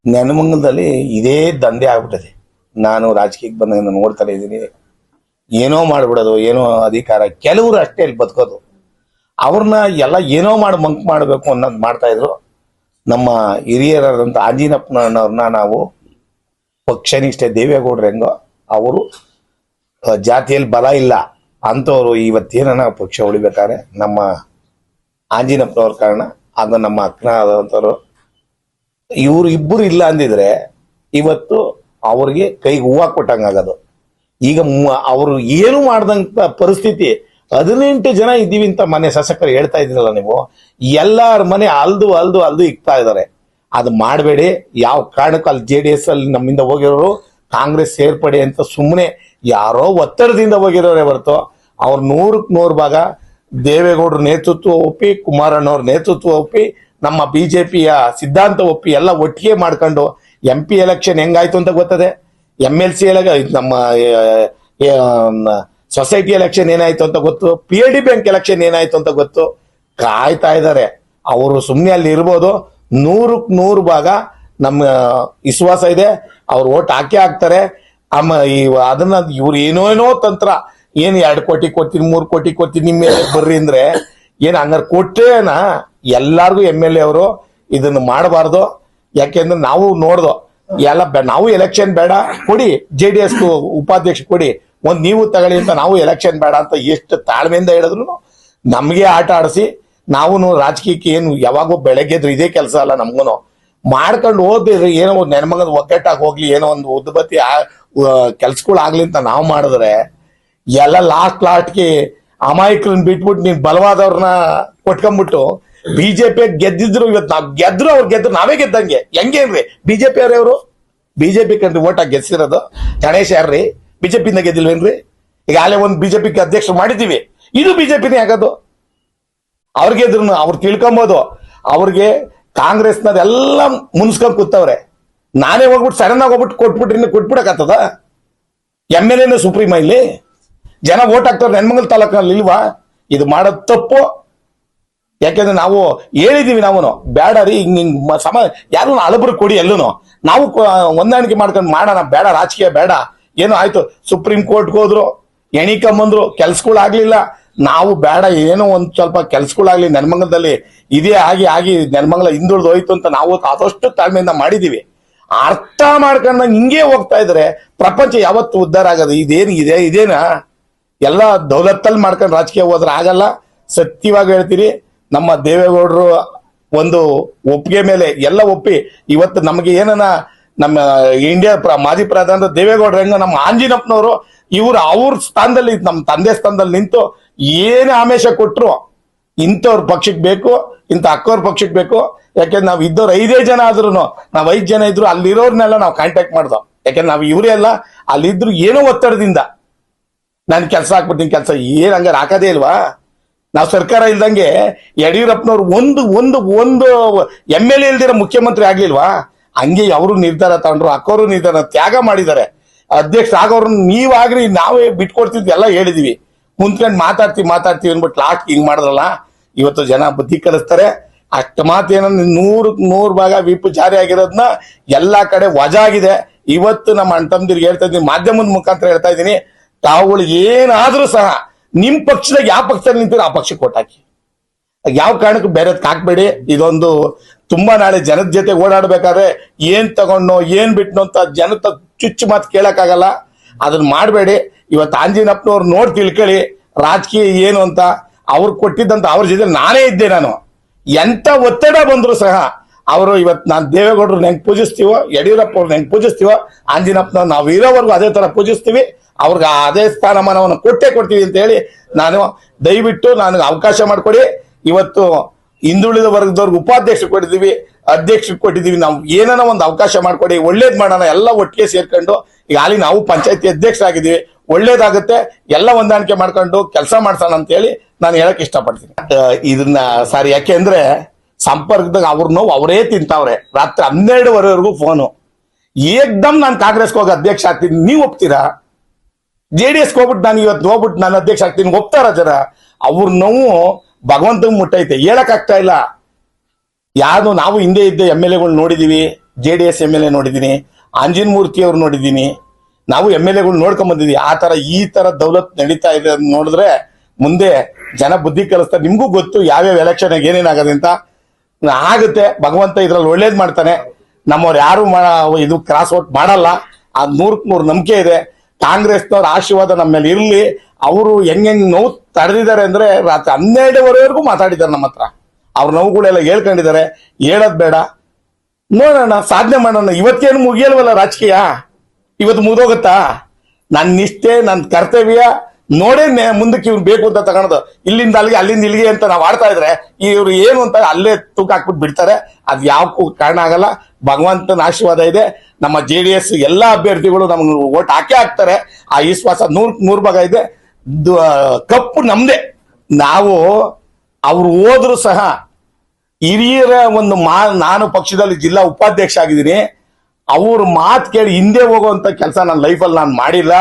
ನೆನಮಂಗಲದಲ್ಲಿ ಇದೇ ದಂಧೆ ಆಗ್ಬಿಟ್ಟಿದೆ. ನಾನು ರಾಜಕೀಯಕ್ಕೆ ಬಂದಾಗ ನೋಡ್ತಾನೆ ಇದ್ದೀನಿ. ಏನೋ ಮಾಡ್ಬಿಡೋದು, ಏನೋ ಅಧಿಕಾರ, ಕೆಲವರು ಅಷ್ಟೇ ಇಲ್ಲಿ ಬದುಕೋದು. ಅವ್ರನ್ನ ಎಲ್ಲ ಏನೋ ಮಾಡಿ ಮಂಕ್ ಮಾಡಬೇಕು ಅನ್ನೋದು ಮಾಡ್ತಾ ಇದ್ರು. ನಮ್ಮ ಹಿರಿಯರಾದಂಥ ಆಂಜಿನಪ್ಪನವ್ರನ್ನ ನಾವು ಪಕ್ಷನಿಷ್ಠೆ ದೇವೇಗೌಡರು ಹೆಂಗೋ ಅವರು ಜಾತಿಯಲ್ಲಿ ಬಲ ಇಲ್ಲ ಅಂಥವ್ರು ಇವತ್ತೇನ ಪಕ್ಷ ಉಳಿಬೇಕಾದ್ರೆ ನಮ್ಮ ಆಂಜಿನಪ್ಪನವ್ರ ಕಾರಣ ಅದು ನಮ್ಮ ಅಕ್ಕನಾದಂಥವ್ರು ಇವ್ರು ಇಬ್ಬರು ಇಲ್ಲ ಅಂದಿದ್ರೆ ಇವತ್ತು ಅವ್ರಿಗೆ ಕೈಗೆ ಹೂವು ಕೊಟ್ಟಂಗಾಗೋದು. ಈಗ ಅವರು ಏನು ಮಾಡ್ದಂತ ಪರಿಸ್ಥಿತಿ. 18 ಜನ ಇದ್ದೀವಿ ಅಂತ ಮನೆ ಶಾಸಕರು ಹೇಳ್ತಾ ಇದ್ರಲ್ಲ ನೀವು, ಎಲ್ಲಾರ ಮನೆ ಅಲ್ದು ಇಕ್ತಾ ಇದ್ದಾರೆ. ಅದು ಮಾಡಬೇಡಿ. ಯಾವ ಕಾರಣಕ್ಕೂ ಅಲ್ಲಿ JDS ಅಲ್ಲಿ ನಮ್ಮಿಂದ ಹೋಗಿರೋರು ಕಾಂಗ್ರೆಸ್ ಸೇರ್ಪಡೆ ಅಂತ ಸುಮ್ಮನೆ ಯಾರೋ ಒತ್ತಡದಿಂದ ಹೋಗಿರೋರೇ ಹೊರತು ಅವ್ರು 100ಕ್ಕೆ 100 ಭಾಗ ದೇವೇಗೌಡರ ನೇತೃತ್ವ ಒಪ್ಪಿ, ಕುಮಾರಣ್ಣವ್ರ ನೇತೃತ್ವ ಒಪ್ಪಿ, ನಮ್ಮ BJPಯ ಸಿದ್ಧಾಂತ ಒಪ್ಪಿ ಎಲ್ಲ ಒಟ್ಟಿಗೆ ಮಾಡ್ಕೊಂಡು MP ಎಲೆಕ್ಷನ್ ಹೆಂಗಾಯ್ತು ಅಂತ ಗೊತ್ತದೆ. MLC ನಮ್ಮ ಸೊಸೈಟಿ ಎಲೆಕ್ಷನ್ ಏನಾಯ್ತು ಅಂತ ಗೊತ್ತು. PLD ಬ್ಯಾಂಕ್ ಎಲೆಕ್ಷನ್ ಏನಾಯ್ತು ಅಂತ ಗೊತ್ತು. ಕಾಯ್ತಾ ಇದ್ದಾರೆ. ಅವರು ಸುಮ್ಮನೆ ಅಲ್ಲಿ ಇರ್ಬೋದು. 100ಕ್ಕೆ 100 ಭಾಗ ನಮ್ಮ ವಿಶ್ವಾಸ ಇದೆ ಅವ್ರು ಓಟ್ ಹಾಕ್ತಾರೆ. ಅದನ್ನ ಇವ್ರು ಏನೋ ತಂತ್ರ, ಏನು 2 ಕೋಟಿ ಕೊಡ್ತೀನಿ, 3 ಕೋಟಿ ಕೊಡ್ತೀನಿ, ನಿಮ್ಮ ಬರ್ರಿ ಅಂದ್ರೆ ಏನ್ ಹಂಗಾರೆ ಕೊಟ್ರೇನ ಎಲ್ಲಾರ್ಗು MLA ಅವರು ಇದನ್ನ ಮಾಡಬಾರ್ದು. ಯಾಕೆಂದ್ರೆ ನಾವು ನೋಡ್ದೋ ಎಲ್ಲ ನಾವು ಎಲೆಕ್ಷನ್ ಬೇಡ ಕೊಡಿ, JDS ಉಪಾಧ್ಯಕ್ಷ ಕೊಡಿ, ನೀವು ತಗೊಳ್ಳಿ ಅಂತ ನಾವು ಎಲೆಕ್ಷನ್ ಬೇಡ ಅಂತ ಎಷ್ಟು ತಾಳ್ಮೆಯಿಂದ ಹೇಳಿದ್ರು ನಮ್ಗೆ ಆಟ ಆಡಿಸಿ ನಾವು ರಾಜಕೀಯಕ್ಕೆ ಏನು ಯಾವಾಗೂ ಬೆಳಗ್ಗೆದ್ರು ಇದೇ ಕೆಲಸ ಅಲ್ಲ ನಮ್ಗೂನು ಮಾಡ್ಕೊಂಡು ಹೋದ್ರೆ ಏನೋ ಒಂದು ನೆನಮಗದ ಒಗ್ಗಟ್ಟಾಗಿ ಹೋಗ್ಲಿ, ಏನೋ ಒಂದು ಉದ್ಬತ್ತಿ ಕೆಲ್ಸಗಳಾಗ್ಲಿ ಅಂತ ನಾವು ಮಾಡಿದ್ರೆ ಎಲ್ಲ ಲಾಸ್ಟ್ಗೆ ಅಮಾಯಕರನ್ನ ಬಿಟ್ಬಿಟ್ಟು ನೀನ್ ಬಲವಾದವ್ರನ್ನ ಕೊಟ್ಕೊಂಡ್ಬಿಟ್ಟು BJP ಗೆದ್ದಿದ್ರು. ಇವತ್ತು ನಾವ್ ಗೆದ್ರು, ಅವ್ರು ಗೆದ್ರು, ನಾವೇ ಗೆದ್ದಂಗೆ. ಹೆಂಗೇನ್ರಿ BJP ಅವ್ರವ್ರು? BJP ಕಂಡ್ರಿ ಓಟ್ ಹಾಕಿ ಗೆಲ್ಸಿರೋದು. ಗಣೇಶ್ ಯಾರ್ರಿ BJP ಇಂದ ಗೆದ್ದಿಲ್ವೇನ್ರಿ? ಈಗ ಅಲ್ಲೇ ಒಂದು BJP ಅಧ್ಯಕ್ಷ ಮಾಡಿದೀವಿ, ಇದು BJPನೇ ಆಗೋದು. ಅವ್ರಿಗೆ ಇದ್ರು ಅವ್ರು ತಿಳ್ಕೊಬೋದು. ಅವ್ರಿಗೆ ಕಾಂಗ್ರೆಸ್ನದೆಲ್ಲ ಮುನ್ಸ್ಕೊಂಡ್ ಕೂತವ್ರೆ. ನಾನೇ ಹೋಗ್ಬಿಟ್ಟು ಸಡನ್ ಆಗಿ ಹೋಗ್ಬಿಟ್ಟು ಕೊಟ್ಬಿಡಕತ್ತದ? MLA ಸುಪ್ರೀಮ ಇಲ್ಲಿ ಜನ ಓಟ್ ಹಾಕ್ತವ್ರೆ ನೆನ್ಮಂಗಲ ತಾಲೂಕಿನಲ್ಲಿ ಇಲ್ವಾ? ಇದು ಮಾಡೋದು ತಪ್ಪು. ಯಾಕೆಂದ್ರೆ ನಾವು ಹೇಳಿದೀವಿ, ನಾವು ಬೇಡ ರೀ ಹಿಂಗ್ ಯಾರು ಹಳಬ್ರು ಕೊಡಿ, ಎಲ್ಲೂ ನಾವು ಹೊಂದಾಣಿಕೆ ಮಾಡ್ಕೊಂಡು ಮಾಡೋಣ, ಬೇಡ ರಾಜಕೀಯ ಬೇಡ. ಏನೋ ಆಯ್ತು ಸುಪ್ರೀಂ ಕೋರ್ಟ್ಗೆ ಹೋದ್ರು, ಎಣಿಕೊಂಬಂದ್ರು, ಕೆಲ್ಸಗಳಾಗ್ಲಿಲ್ಲ. ನಾವು ಬೇಡ, ಏನೋ ಒಂದ್ ಸ್ವಲ್ಪ ಕೆಲ್ಸಗಳಾಗ್ಲಿ ನೆನ್ಮಂಗಲದಲ್ಲಿ, ಇದೇ ಆಗಿ ನೆನ್ಮಂಗಲ ಹಿಂದುಳಿದು ಹೋಯ್ತು ಅಂತ ನಾವು ಆದಷ್ಟು ತಾಳ್ಮೆಯಿಂದ ಮಾಡಿದೀವಿ. ಅರ್ಥ ಮಾಡ್ಕೊಂಡಂಗೆ ಹಿಂಗೆ ಹೋಗ್ತಾ ಇದ್ರೆ ಪ್ರಪಂಚ ಯಾವತ್ತು ಉದ್ಧಾರ ಆಗೋದು? ಇದೇನ ಎಲ್ಲ ದೌಲತ್ತಲ್ಲಿ ಮಾಡ್ಕೊಂಡು ರಾಜಕೀಯ ಹೋದ್ರೆ ಆಗಲ್ಲ. ಸತ್ಯವಾಗಿ ಹೇಳ್ತೀರಿ, ನಮ್ಮ ದೇವೇಗೌಡರು ಒಂದು ಒಪ್ಪಿಗೆ ಮೇಲೆ ಎಲ್ಲ ಒಪ್ಪಿ ಇವತ್ತು ನಮಗೆ ಏನನ ನಮ್ಮ ಇಂಡಿಯಾ ಮಾಜಿ ಪ್ರಧಾನ ದೇವೇಗೌಡರು ಹೆಂಗ ನಮ್ಮ ಆಂಜಿನಪ್ಪನವರು ಅವ್ರ ಸ್ಥಾನದಲ್ಲಿ ನಮ್ಮ ತಂದೆ ಸ್ಥಾನದಲ್ಲಿ ನಿಂತು ಏನೇ ಆಮೇಶ ಕೊಟ್ರು ಇಂಥವ್ರ ಪಕ್ಷಕ್ಕೆ ಬೇಕು, ಇಂಥ ಅಕ್ಕವ್ರ ಪಕ್ಷಕ್ಕೆ ಬೇಕು. ಯಾಕೆಂದ್ರೆ ನಾವ್ ಇದ್ದವ್ರು 5 ಜನ ಆದ್ರೂ, ನಾವ್ 5 ಜನ ಇದ್ರು ಅಲ್ಲಿರೋರ್ನೆಲ್ಲ ನಾವು ಕಾಂಟ್ಯಾಕ್ಟ್ ಮಾಡ್ದೋ. ಯಾಕೆಂದ್ರೆ ನಾವು ಇವರೇ ಎಲ್ಲ ಅಲ್ಲಿದ್ರು ಏನೋ ಒತ್ತಡದಿಂದ ನಾನು ಕೆಲಸ ಹಾಕ್ಬಿಡ್ತೀನಿ, ಕೆಲಸ ಏನ್ ಹಂಗಾರೆ ಹಾಕದೇ ಇಲ್ವಾ? ನಾವು ಸರ್ಕಾರ ಇಲ್ದಂಗೆ ಯಡಿಯೂರಪ್ಪನವ್ರು ಒಂದು MLA ಇಲ್ದಿರೋ ಮುಖ್ಯಮಂತ್ರಿ ಆಗ್ಲಿಲ್ವಾ? ಹಂಗೆ ಅವರು ನಿರ್ಧಾರ ತಗೊಂಡ್ರು, ಅಕ್ಕವರು ನಿರ್ಧಾರ ತ್ಯಾಗ ಮಾಡಿದ್ದಾರೆ. ಅಧ್ಯಕ್ಷ ಆಗೋರ್ನ ನೀವಾಗ್ರಿ, ನಾವೇ ಬಿಟ್ಕೊಡ್ತಿದ್ವಿ ಎಲ್ಲ ಹೇಳಿದೀವಿ. ಕುಂತ್ಕೊಂಡು ಮಾತಾಡ್ತೀವಿ ಅನ್ಬಿಟ್ಟು ಲಾಸ್ಟ್ ಹಿಂಗ್ ಮಾಡಿದ್ರಲ್ಲ, ಇವತ್ತು ಜನ ಬುದ್ಧಿ ಕಲಿಸ್ತಾರೆ. ಅಷ್ಟು ಮಾತೇನ 100ಕ್ಕೆ 100 ಭಾಗ ವಿಪ್ ಜಾರಿ ಆಗಿರೋದನ್ನ ಎಲ್ಲಾ ಕಡೆ ವಜಾ ಆಗಿದೆ. ಇವತ್ತು ನಮ್ಮ ಅಣ್ಣ ತಮ್ಮದಿರಿಗೆ ಹೇಳ್ತಾ ಇದ್ದೀನಿ, ಮಾಧ್ಯಮದ ಮುಖಾಂತರ ಹೇಳ್ತಾ ಇದ್ದೀನಿ, ತಾವುಗಳು ಏನಾದ್ರೂ ಸಹ ನಿಮ್ ಪಕ್ಷದಾಗ ಯಾವ ಪಕ್ಷದಲ್ಲಿ ನಿಂತಿರೋ ಆ ಪಕ್ಷಕ್ಕೆ ಓಟ್ ಹಾಕಿ. ಯಾವ ಕಾರಣಕ್ಕೂ ಬೇರೆದಕ್ಕೆ ಹಾಕ್ಬೇಡಿ. ಇದೊಂದು ತುಂಬಾ ನಾಳೆ ಜನದ ಜೊತೆ ಓಡಾಡ್ಬೇಕಾದ್ರೆ ಏನ್ ತಗೊಂಡ್ನೋ ಏನ್ ಬಿಟ್ನೋ ಅಂತ ಜನತ ಚುಚ್ಚು ಮಾತು ಕೇಳಕ್ಕಾಗಲ್ಲ. ಅದನ್ನ ಮಾಡಬೇಡಿ. ಇವತ್ತು ಆಂಜಿನಪ್ಪನವ್ರು ನೋಡಿ ತಿಳ್ಕೊಳ್ಳಿ ರಾಜಕೀಯ ಏನು ಅಂತ. ಅವ್ರು ಕೊಟ್ಟಿದ್ದಂತ ಅವ್ರ ಜೊತೆ ನಾನೇ ಇದ್ದೆ. ನಾನು ಎಂತ ಒತ್ತಡ ಬಂದ್ರು ಸಹ ಅವರು ಇವತ್ತು ನಾನು ದೇವೇಗೌಡರು ಹೆಂಗ್ ಪೂಜಿಸ್ತೀವೋ, ಯಡಿಯೂರಪ್ಪ ಅವ್ರನ್ನ ಹೆಂಗ್ ಪೂಜಿಸ್ತೀವೋ, ಆಂಜಿನಪ್ಪನವ್ರು ನಾವು ಇರೋವರೆಗೂ ಅದೇ ತರ ಪೂಜಿಸ್ತೀವಿ. ಅವ್ರಿಗೆ ಅದೇ ಸ್ಥಾನಮಾನವನ್ನು ಕೊಡ್ತೀವಿ ಅಂತ ಹೇಳಿ ನಾನು ದಯವಿಟ್ಟು ನನಗೆ ಅವಕಾಶ ಮಾಡಿಕೊಡಿ. ಇವತ್ತು ಹಿಂದುಳಿದ ವರ್ಗದವ್ರಿಗೆ ಉಪಾಧ್ಯಕ್ಷ ಕೊಟ್ಟಿದ್ದೀವಿ, ಅಧ್ಯಕ್ಷ ಕೊಟ್ಟಿದ್ದೀವಿ. ನಾವು ಏನಾನ ಒಂದು ಅವಕಾಶ ಮಾಡ್ಕೊಡಿ, ಒಳ್ಳೇದ್ ಮಾಡೋಣ ಎಲ್ಲ ಒಟ್ಟಿಗೆ ಸೇರ್ಕೊಂಡು. ಈಗ ಅಲ್ಲಿ ನಾವು ಪಂಚಾಯತಿ ಅಧ್ಯಕ್ಷರಾಗಿದ್ದೀವಿ, ಒಳ್ಳೇದಾಗುತ್ತೆ, ಎಲ್ಲ ಹೊಂದಾಣಿಕೆ ಮಾಡ್ಕೊಂಡು ಕೆಲಸ ಮಾಡ್ಸೋಣ ಅಂತ ಹೇಳಿ ನಾನು ಹೇಳಕ್ ಇಷ್ಟಪಡ್ತೀನಿ. ಇದನ್ನ ಸಾರಿ, ಯಾಕೆಂದ್ರೆ ಸಂಪರ್ಕದಾಗ ಅವ್ರ ನೋವು ಅವರೇ ತಿಂತಾವ್ರೆ. ರಾತ್ರಿ 12ವರೆವರೆಗೂ ಫೋನು. ಏಕ್ದಮ್ ನಾನು ಕಾಂಗ್ರೆಸ್ಗೆ ಹೋಗಿ ಅಧ್ಯಕ್ಷ ಆಗ್ತೀನಿ, ನೀವು ಒಪ್ತೀರಾ? JDS ಹೋಗ್ಬಿಟ್ಟು ನಾನು ಇವತ್ತು ಹೋಗ್ಬಿಟ್ಟು ನಾನು ಅಧ್ಯಕ್ಷ ಆಗ್ತೀನಿ, ಒಪ್ತಾರ ಜನ? ಅವ್ರ ನೋವು ಭಗವಂತಂಗ್ ಮುಟ್ಟೈತೆ, ಹೇಳಕ್ ಆಗ್ತಾ ಇಲ್ಲ. ಯಾರು ನಾವು ಹಿಂದೆ ಇದ್ದ MLAಗಳು ನೋಡಿದೀವಿ, JDS MLA ನೋಡಿದ್ದೀನಿ, ಅಂಜಿನ್ ಮೂರ್ತಿ ಅವ್ರು ನೋಡಿದ್ದೀನಿ. ನಾವು MLAಗಳು ನೋಡ್ಕೊಂಡ್ ಬಂದಿದ್ವಿ. ಆ ತರ ಈ ತರ ದೌಲತ್ ನಡೀತಾ ಇದೆ ಅಂತ ನೋಡಿದ್ರೆ ಮುಂದೆ ಜನ ಬುದ್ಧಿ ಕಲಿಸ್ತಾರೆ. ನಿಮ್ಗೂ ಗೊತ್ತು ಯಾವ್ಯಾವ ಎಲೆಕ್ಷನ್ ಏನೇನಾಗದೆ ಅಂತ. ಆಗುತ್ತೆ, ಭಗವಂತ ಇದ್ರಲ್ಲಿ ಒಳ್ಳೇದ್ ಮಾಡ್ತಾನೆ. ನಮ್ಮವ್ರು ಯಾರು ಇದು ಕ್ರಾಸ್ ಔಟ್ ಮಾಡಲ್ಲ. ಆ 100% ನಂಬಿಕೆ ಇದೆ. ಕಾಂಗ್ರೆಸ್ನವ್ರ ಆಶೀರ್ವಾದ ನಮ್ಮ ಮೇಲೆ ಇರ್ಲಿ. ಅವರು ಹೆಂಗ್ ನೋವು ತಡೆದಿದ್ದಾರೆ ಅಂದ್ರೆ ರಾತ್ರಿ 12:30ವರೆಗೂ ಮಾತಾಡಿದ್ದಾರೆ ನಮ್ಮ ಹತ್ರ. ಅವ್ರ ನೋವುಗಳೆಲ್ಲ ಹೇಳ್ಕೊಂಡಿದ್ದಾರೆ. ಹೇಳೋದ್ ಬೇಡ, ನೋಡೋಣ, ಸಾಧನೆ ಮಾಡೋಣ. ಇವತ್ತೇನು ಮುಗಿಯಲ್ವಲ್ಲ ರಾಜಕೀಯ, ಇವತ್ತು ಮುಗಿದೋಗುತ್ತಾ? ನನ್ನ ನಿಷ್ಠೆ, ನನ್ನ ಕರ್ತವ್ಯ ನೋಡೇ ಮುಂದಕ್ಕೆ ಇವ್ರು ಬೇಕು ಅಂತ ತಗೊಳೋದು. ಇಲ್ಲಿಂದ ಅಲ್ಲಿಗೆ, ಅಲ್ಲಿಂದ ಇಲ್ಲಿಗೆ ಅಂತ ನಾವು ಆಡ್ತಾ ಇದ್ರೆ ಇವ್ರು ಏನು ಅಂತ ಅಲ್ಲೇ ತೂಕ ಹಾಕ್ಬಿಟ್ಟು ಬಿಡ್ತಾರೆ. ಅದ್ ಯಾವಕ್ಕೂ ಕಾರಣ ಆಗಲ್ಲ. ಭಗವಂತನ ಆಶೀರ್ವಾದ ಇದೆ. ನಮ್ಮ JDS ಎಲ್ಲಾ ಅಭ್ಯರ್ಥಿಗಳು ನಮ್ಗೆ ಓಟ್ ಹಾಕೇ ಹಾಕ್ತಾರೆ. ಆ ವಿಶ್ವಾಸ 100% ಭಾಗ ಇದೆ. ಕಪ್ಪು ನಮ್ದೆ. ನಾವು ಅವ್ರು ಹೋದ್ರು ಸಹ ಹಿರಿಯರ ಒಂದು ನಾನು ಪಕ್ಷದಲ್ಲಿ ಜಿಲ್ಲಾ ಉಪಾಧ್ಯಕ್ಷ ಆಗಿದ್ದೀನಿ. ಅವ್ರ ಮಾತು ಕೇಳಿ ಹಿಂದೆ ಹೋಗುವಂತ ಕೆಲಸ ನನ್ನ ಲೈಫಲ್ಲಿ ನಾನು ಮಾಡಿಲ್ಲ.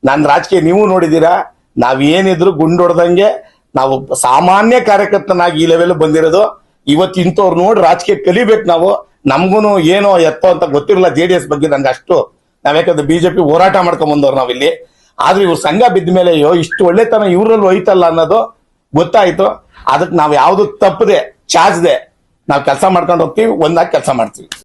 ನನ್ನ ರಾಜಕೀಯ ನೀವು ನೋಡಿದೀರಾ. ನಾವೇನಿದ್ರು ಗುಂಡೊಡ್ದಂಗೆ ನಾವು ಸಾಮಾನ್ಯ ಕಾರ್ಯಕರ್ತನಾಗಿ ಈ ಲೆವೆಲ್ ಬಂದಿರೋದು. ಇವತ್ತು ಇಂಥವ್ರು ನೋಡಿ ರಾಜಕೀಯ ಕಲಿಬೇಕು ನಾವು. ನಮ್ಗೂನು ಏನೋ ಎತ್ತೋ ಅಂತ ಗೊತ್ತಿರಲ್ಲ JDS ಬಗ್ಗೆ ನಂಗೆ ಅಷ್ಟು. ನಾವ್ಯಾಕಂದ್ರೆ BJP ಹೋರಾಟ ಮಾಡ್ಕೊಂಡ್ ಬಂದವ್ರು ನಾವಿಲ್ಲಿ. ಆದ್ರೆ ಇವ್ರು ಸಂಘ ಬಿದ್ದ ಮೇಲೆ ಅಯ್ಯೋ ಇಷ್ಟು ಒಳ್ಳೆತನ ಇವ್ರಲ್ಲಿ ಹೋಯ್ತಲ್ಲ ಅನ್ನೋದು ಗೊತ್ತಾಯ್ತು. ಅದಕ್ಕೆ ನಾವ್ ಯಾವ್ದು ತಪ್ಪದೆ ಚಾಚದೆ ನಾವು ಕೆಲಸ ಮಾಡ್ಕೊಂಡು ಹೋಗ್ತೀವಿ, ಒಂದಾಗಿ ಕೆಲಸ ಮಾಡ್ತೀವಿ.